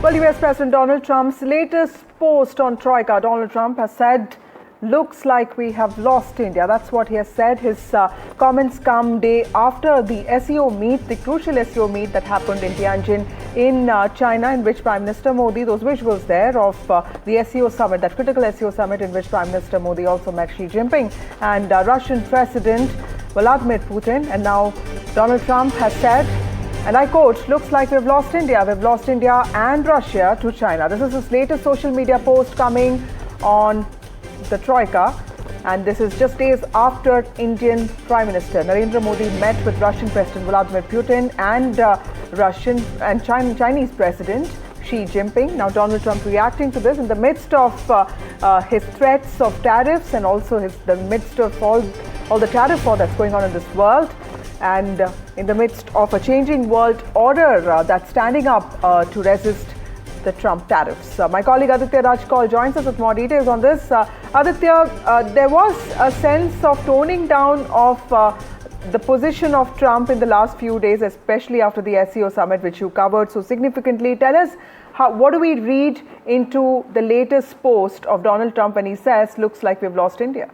Well, US President Donald Trump's latest post on Troika, Donald Trump has said, looks like we have lost India. That's what he has said. His comments come day after the SEO meet, the crucial SEO meet that happened in Tianjin in China, in which Prime Minister Modi, those visuals there of the SEO summit, that critical SEO summit in which Prime Minister Modi also met Xi Jinping and Russian President Vladimir Putin. And now Donald Trump has said, and I quote, looks like we've lost India. We've lost India and Russia to China. This is his latest social media post coming on the Troika. And this is just days after Indian Prime Minister Narendra Modi met with Russian President Vladimir Putin and Chinese President Xi Jinping. Now Donald Trump reacting to this in the midst of his threats of tariffs and also the midst of all the tariff war that's going on in this world. And in the midst of a changing world order that's standing up to resist the Trump tariffs. My colleague Aditya Rajkal joins us with more details on this. Aditya, there was a sense of toning down of the position of Trump in the last few days, especially after the SEO summit, which you covered so significantly. Tell us, what do we read into the latest post of Donald Trump when he says, looks like we've lost India?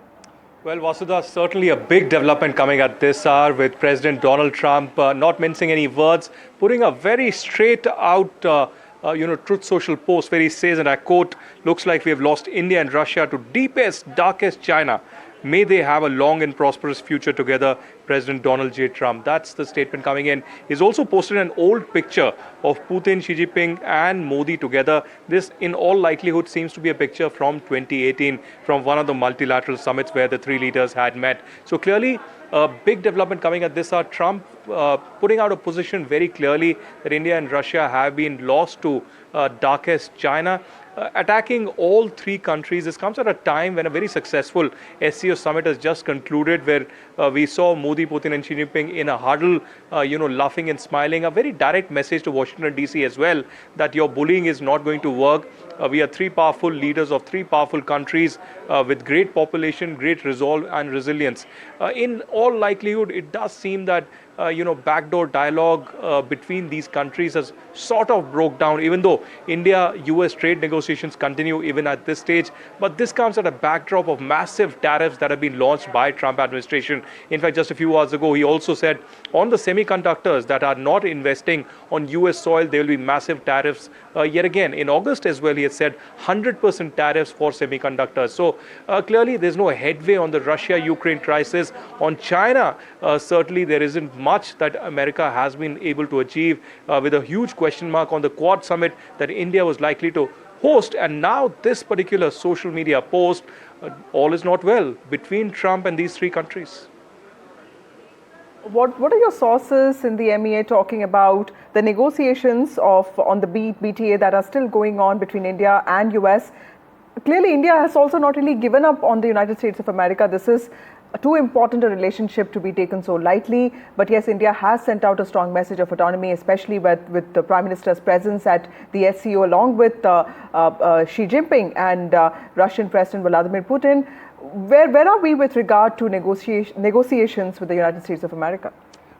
Well, Vasudha, certainly a big development coming at this hour with President Donald Trump not mincing any words, putting a very straight out Truth Social post where he says, and I quote, looks like we have lost India and Russia to deepest, darkest China. May they have a long and prosperous future together, President Donald J. Trump. That's the statement coming in. He's also posted an old picture of Putin, Xi Jinping and Modi together. This, in all likelihood, seems to be a picture from 2018, from one of the multilateral summits where the three leaders had met. So clearly, a big development coming at this hour. Trump putting out a position very clearly that India and Russia have been lost to darkest China. Attacking all three countries. This comes at a time when a very successful SEO summit has just concluded, where we saw Modi, Putin and Xi Jinping in a huddle, laughing and smiling. A very direct message to Washington, D.C. as well, that your bullying is not going to work. We are three powerful leaders of three powerful countries with great population, great resolve and resilience. In all likelihood, it does seem that backdoor dialogue between these countries has sort of broke down, even though India-US trade negotiations continue even at this stage. But this comes at a backdrop of massive tariffs that have been launched by Trump administration. In fact, just a few hours ago, he also said on the semiconductors that are not investing on US soil, there will be massive tariffs. Yet again, in August as well, he had said 100% tariffs for semiconductors. So clearly, there's no headway on the Russia-Ukraine crisis. On China, certainly there isn't much that America has been able to achieve, with a huge question mark on the Quad summit that India was likely to host. And now this particular social media post, all is not well between Trump and these three countries. What are your sources in the MEA talking about the negotiations on the BTA that are still going on between India and US? Clearly, India has also not really given up on the United States of America. This is too important a relationship to be taken so lightly. But yes, India has sent out a strong message of autonomy, especially with the Prime Minister's presence at the SCO, along with Xi Jinping and Russian President Vladimir Putin. Where are we with regard to negotiations with the United States of America?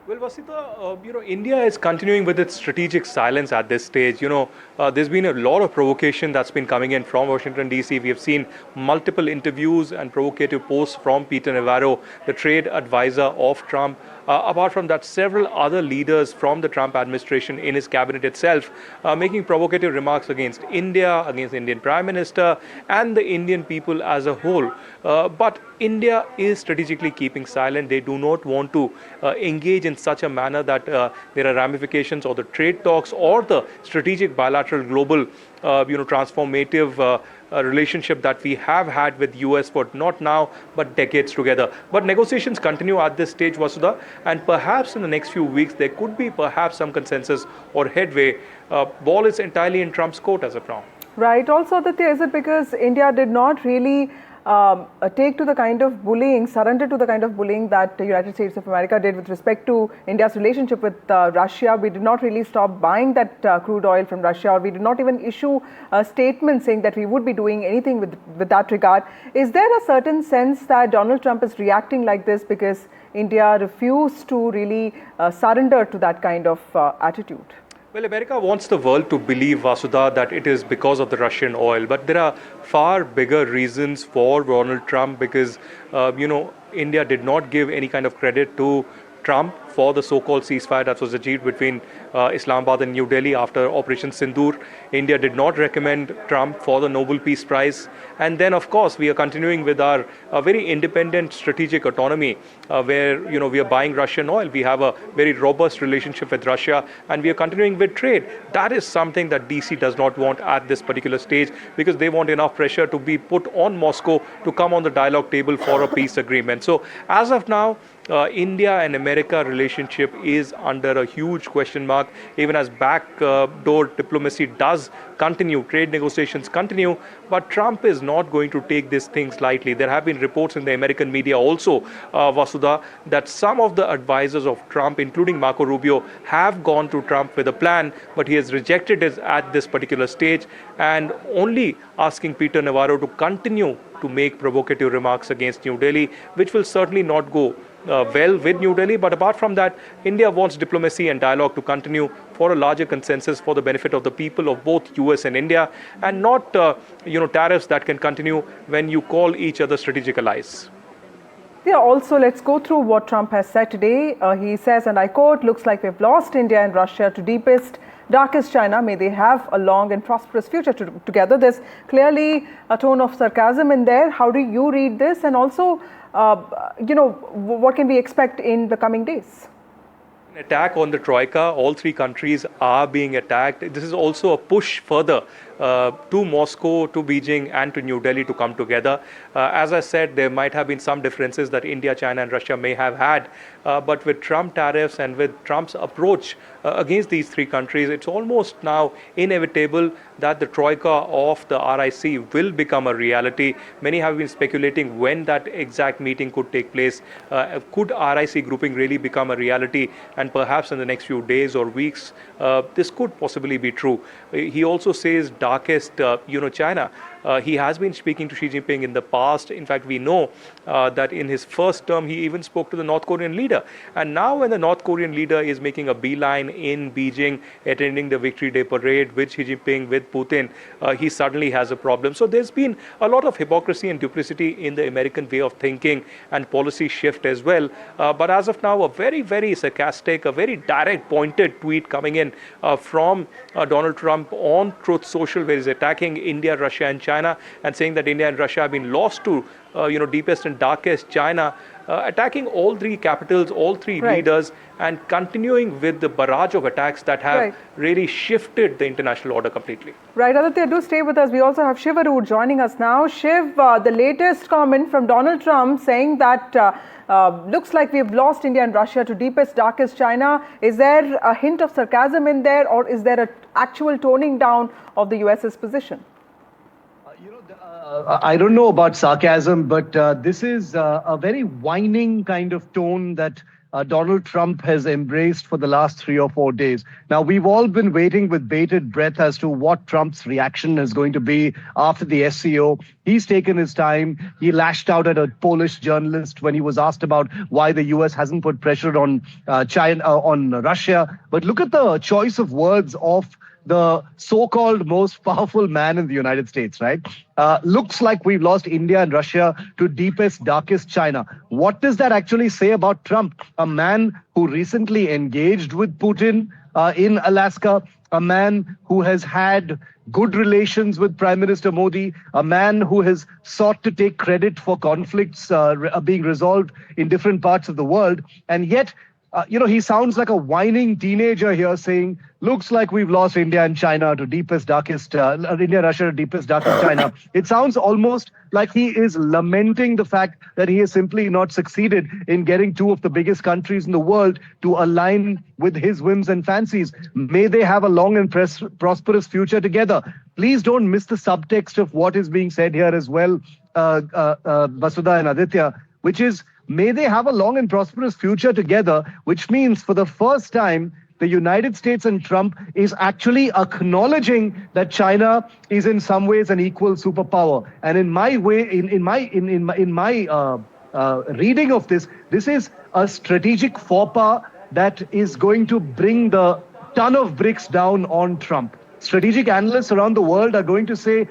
Well, Vasudha, India is continuing with its strategic silence at this stage. There's been a lot of provocation that's been coming in from Washington, D.C. We have seen multiple interviews and provocative posts from Peter Navarro, the trade advisor of Trump. Apart from that, several other leaders from the Trump administration in his cabinet itself making provocative remarks against India, against the Indian Prime Minister and the Indian people as a whole. But India is strategically keeping silent. They do not want to engage in such a manner that there are ramifications or the trade talks or the strategic bilateral global transformative relationship that we have had with US for not now but decades together. But negotiations continue at this stage, Vasudha, and perhaps in the next few weeks there could be perhaps some consensus or headway. Ball is entirely in Trump's court as of now. Right. Also, Aditya, is it because India did not really take to the kind of bullying, surrender to the kind of bullying that the United States of America did with respect to India's relationship with Russia? We did not really stop buying that crude oil from Russia, or we did not even issue a statement saying that we would be doing anything with that regard. Is there a certain sense that Donald Trump is reacting like this because India refused to really surrender to that kind of attitude? Well, America wants the world to believe, Vasudha, that it is because of the Russian oil. But there are far bigger reasons for Donald Trump because, India did not give any kind of credit to Trump for the so-called ceasefire that was achieved between Islamabad and New Delhi after Operation Sindoor. India did not recommend Trump for the Nobel Peace Prize. And then, of course, we are continuing with our very independent strategic autonomy where, we are buying Russian oil. We have a very robust relationship with Russia and we are continuing with trade. That is something that DC does not want at this particular stage because they want enough pressure to be put on Moscow to come on the dialogue table for a peace agreement. So as of now, India and America relationship is under a huge question mark, even as backdoor diplomacy does continue, trade negotiations continue, but Trump is not going to take these things lightly. There have been reports in the American media also, Vasudha, that some of the advisors of Trump, including Marco Rubio, have gone to Trump with a plan, but he has rejected it at this particular stage and only asking Peter Navarro to continue to make provocative remarks against New Delhi, which will certainly not go well with New Delhi. But apart from that, India wants diplomacy and dialogue to continue for a larger consensus for the benefit of the people of both US and India, and not tariffs that can continue when you call each other strategic allies. Yeah, also let's go through what Trump has said today. He says, and I quote, "Looks like we've lost India and Russia to deepest, darkest China. May they have a long and prosperous future together." There's clearly a tone of sarcasm in there. How do you read this? And also, what can we expect in the coming days? An attack on the Troika. All three countries are being attacked. This is also a push further to Moscow, to Beijing and to New Delhi to come together. As I said, there might have been some differences that India, China and Russia may have had. But with Trump tariffs and with Trump's approach against these three countries, it's almost now inevitable that the Troika of the RIC will become a reality. Many have been speculating when that exact meeting could take place. Could RIC grouping really become a reality? And perhaps in the next few days or weeks, this could possibly be true. He also says darkest, China. He has been speaking to Xi Jinping in the past. In fact, we know that in his first term, he even spoke to the North Korean leader. And now when the North Korean leader is making a beeline in Beijing, attending the Victory Day parade with Xi Jinping, with Putin, he suddenly has a problem. So there's been a lot of hypocrisy and duplicity in the American way of thinking and policy shift as well. But as of now, a very, very sarcastic, a very direct, pointed tweet coming in from Donald Trump on Truth Social, where he's attacking India, Russia and China and saying that India and Russia have been lost to deepest and darkest China, attacking all three capitals, all three leaders, and continuing with the barrage of attacks that have really shifted the international order completely. Right, Aditya, do stay with us. We also have Shiv Arur joining us now. Shiv, the latest comment from Donald Trump saying that looks like we've lost India and Russia to deepest, darkest China. Is there a hint of sarcasm in there, or is there an actual toning down of the US's position? I don't know about sarcasm, but this is a very whining kind of tone that Donald Trump has embraced for the last 3 or 4 days. Now, we've all been waiting with bated breath as to what Trump's reaction is going to be after the SCO. He's taken his time. He lashed out at a Polish journalist when he was asked about why the US hasn't put pressure on on Russia. But look at the choice of words of the so-called most powerful man in the United States, right? Looks like we've lost India and Russia to deepest, darkest China. What does that actually say about Trump? A man who recently engaged with Putin in Alaska, a man who has had good relations with Prime Minister Modi, a man who has sought to take credit for conflicts being resolved in different parts of the world. And yet, he sounds like a whining teenager here saying, looks like we've lost India and China to deepest, darkest, India, Russia to deepest, darkest China. It sounds almost like he is lamenting the fact that he has simply not succeeded in getting two of the biggest countries in the world to align with his whims and fancies. May they have a long and prosperous future together. Please don't miss the subtext of what is being said here as well, Vasudha and Aditya, which is, may they have a long and prosperous future together, which means for the first time, the United States and Trump is actually acknowledging that China is in some ways an equal superpower. And in my way, in my reading of this, this is a strategic faux pas that is going to bring the ton of bricks down on Trump. Strategic analysts around the world are going to say,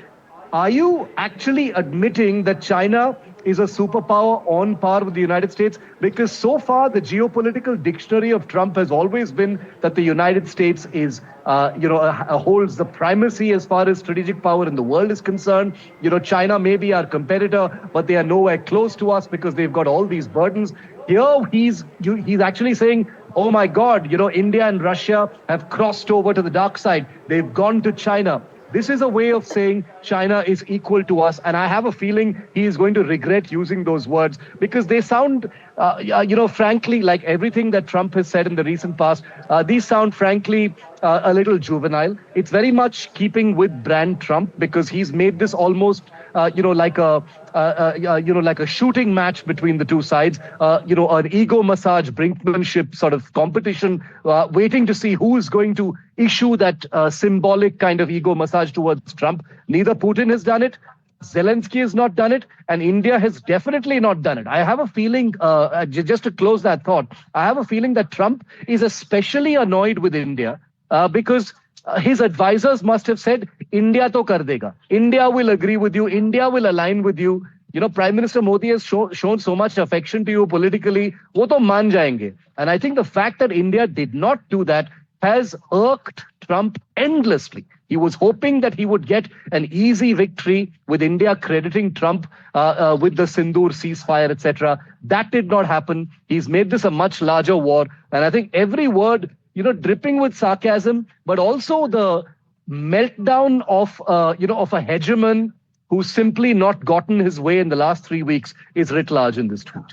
are you actually admitting that China is a superpower on par with the United States? Because so far, the geopolitical dictionary of Trump has always been that the United States is, holds the primacy as far as strategic power in the world is concerned. China may be our competitor, but they are nowhere close to us because they've got all these burdens. Here, he's actually saying, oh my God, India and Russia have crossed over to the dark side. They've gone to China. This is a way of saying China is equal to us. And I have a feeling he is going to regret using those words because they sound, frankly, like everything that Trump has said in the recent past. These sound, frankly, a little juvenile. It's very much keeping with brand Trump because he's made this almost, like a shooting match between the two sides, an ego massage, brinkmanship sort of competition, waiting to see who is going to issue that symbolic kind of ego massage towards Trump. Neither Putin has done it, Zelensky has not done it, and India has definitely not done it. I have a feeling, just to close that thought, I have a feeling that Trump is especially annoyed with India because his advisors must have said, India to kar dega. India will agree with you. India will align with you. Prime Minister Modi has shown so much affection to you politically. Wo to maan jayenge. And I think the fact that India did not do that has irked Trump endlessly. He was hoping that he would get an easy victory with India crediting Trump with the Sindoor ceasefire, etc. That did not happen. He's made this a much larger war. And I think every word, dripping with sarcasm, but also the meltdown of a hegemon who's simply not gotten his way in the last 3 weeks is writ large in this tweet.